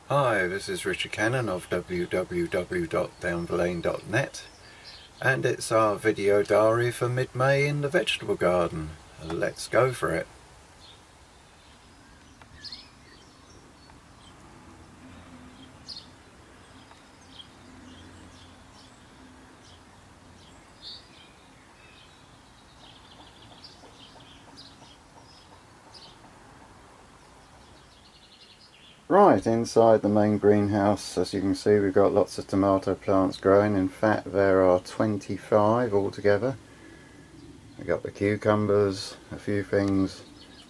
Hi, this is Richard Cannon of www.downthelane.net, and it's our video diary for mid-May in the vegetable garden. Let's go for it. Right, inside the main greenhouse, as you can see, we've got lots of tomato plants growing. In fact, there are 25 altogether. We've got the cucumbers, a few things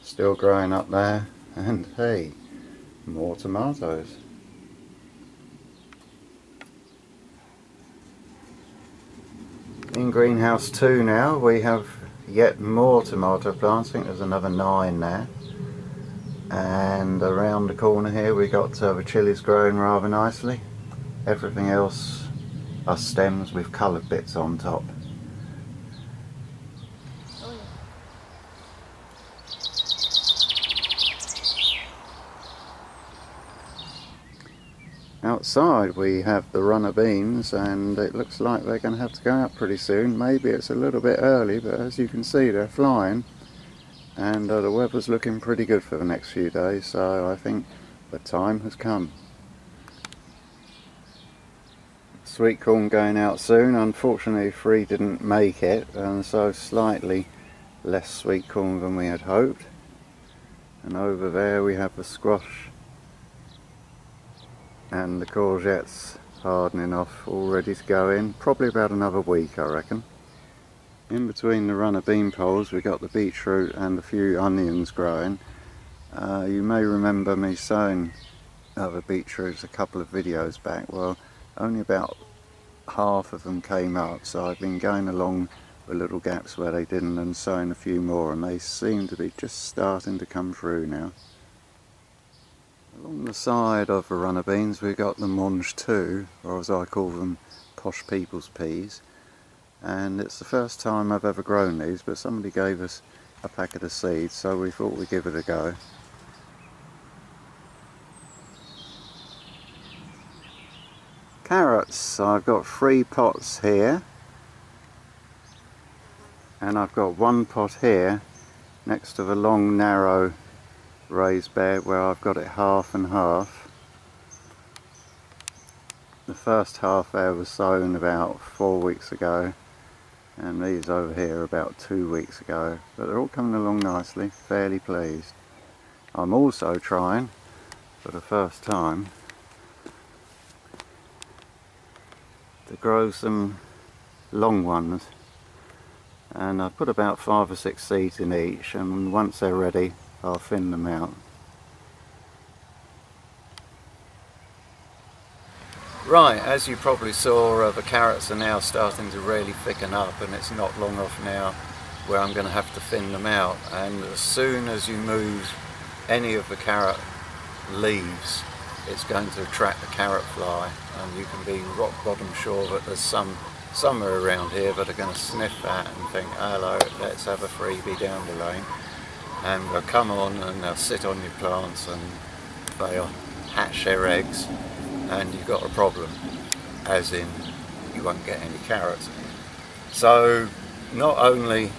still growing up there, and hey, more tomatoes. In greenhouse 2 now, we have yet more tomato plants. I think there's another 9 there. And around the corner here we got the chilies growing rather nicely. Everything else are stems with coloured bits on top. Outside we have the runner beans, and it looks like they're going to have to go out pretty soon. Maybe it's a little bit early, but as you can see they're flying. And the weather's looking pretty good for the next few days, so I think the time has come. Sweet corn going out soon. Unfortunately 3 didn't make it, and so slightly less sweet corn than we had hoped. And over there we have the squash and the courgettes hardening off, all ready to go in. Probably about another week, I reckon. In between the runner bean poles we got the beetroot and a few onions growing. You may remember me sowing the beetroots a couple of videos back. Well, only about half of them came up, so I've been going along the little gaps where they didn't and sowing a few more, and they seem to be just starting to come through now. Along the side of the runner beans we've got the Monge 2, or as I call them, posh people's peas. And it's the first time I've ever grown these, but somebody gave us a packet of seeds, so we thought we'd give it a go. Carrots, I've got 3 pots here, and I've got 1 pot here next to the long narrow raised bed where I've got it half and half. The first half there was sown about 4 weeks ago, and these over here about 2 weeks ago, but they're all coming along nicely, fairly pleased. I'm also trying, for the first time, to grow some long ones, and I've put about 5 or 6 seeds in each, and once they're ready I'll thin them out. Right, as you probably saw, the carrots are now starting to really thicken up, and it's not long off now where I'm going to have to thin them out. And as soon as you move any of the carrot leaves, it's going to attract the carrot fly, and you can be rock bottom sure that there's some somewhere around here that are going to sniff that and think, hello, let's have a freebie down the lane. And they'll come on and they'll sit on your plants and they'll hatch their eggs, and you've got a problem, as in you won't get any carrots. So not only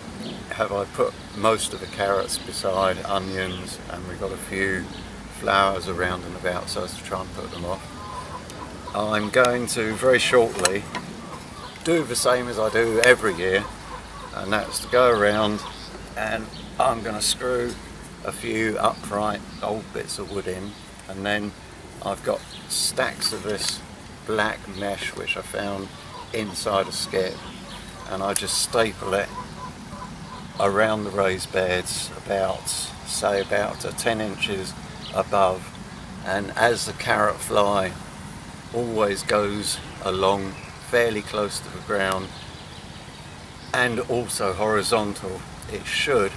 have I put most of the carrots beside onions, and we've got a few flowers around and about so as to try and put them off, I'm going to very shortly do the same as I do every year, and that's to go around and I'm going to screw a few upright old bits of wood in, and then I've got stacks of this black mesh which I found inside a skip, and I just staple it around the raised beds about, say, about 10 inches above, and as the carrot fly always goes along fairly close to the ground and also horizontal, it should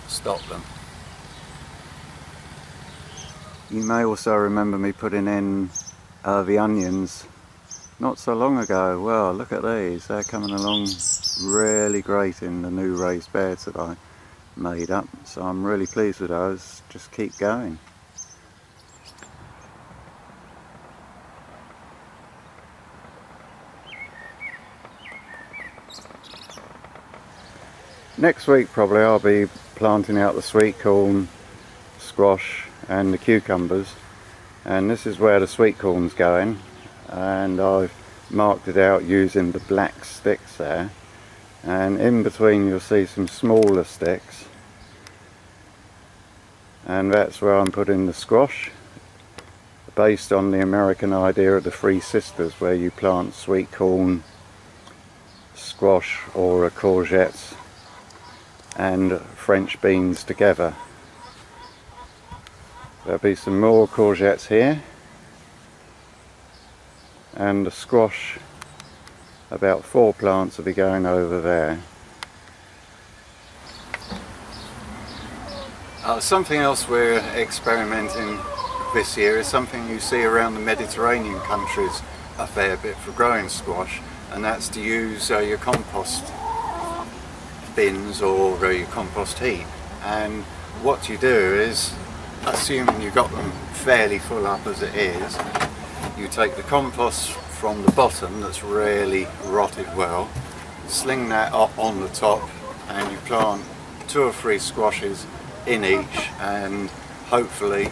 stop them. You may also remember me putting in the onions not so long ago. Well, look at these, they're coming along really great in the new raised beds that I made up, so I'm really pleased with those. Just keep going. next week probably I'll be planting out the sweet corn, squash and the cucumbers, and this is where the sweet corn's going, and I've marked it out using the black sticks there, and in between you'll see some smaller sticks, and that's where I'm putting the squash, based on the American idea of the Three Sisters, where you plant sweet corn, squash or courgettes and French beans together. There'll be some more courgettes here, and the squash, about 4 plants will be going over there. Something else we're experimenting this year is something you see around the Mediterranean countries a fair bit for growing squash, and that's to use your compost bins or your compost heap. And what you do is, assuming you've got them fairly full up as it is, you take the compost from the bottom that's really rotted well, sling that up on the top, and you plant 2 or 3 squashes in each, and hopefully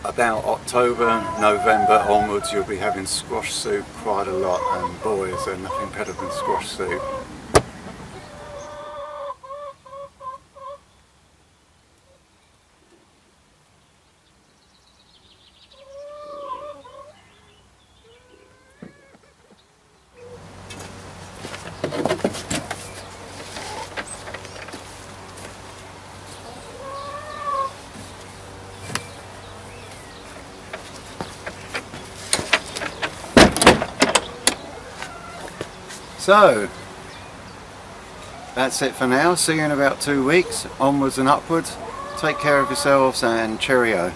about October, November onwards you'll be having squash soup quite a lot, and boy is there nothing better than squash soup. So, that's it for now. See you in about 2 weeks. Onwards and upwards. Take care of yourselves and cheerio.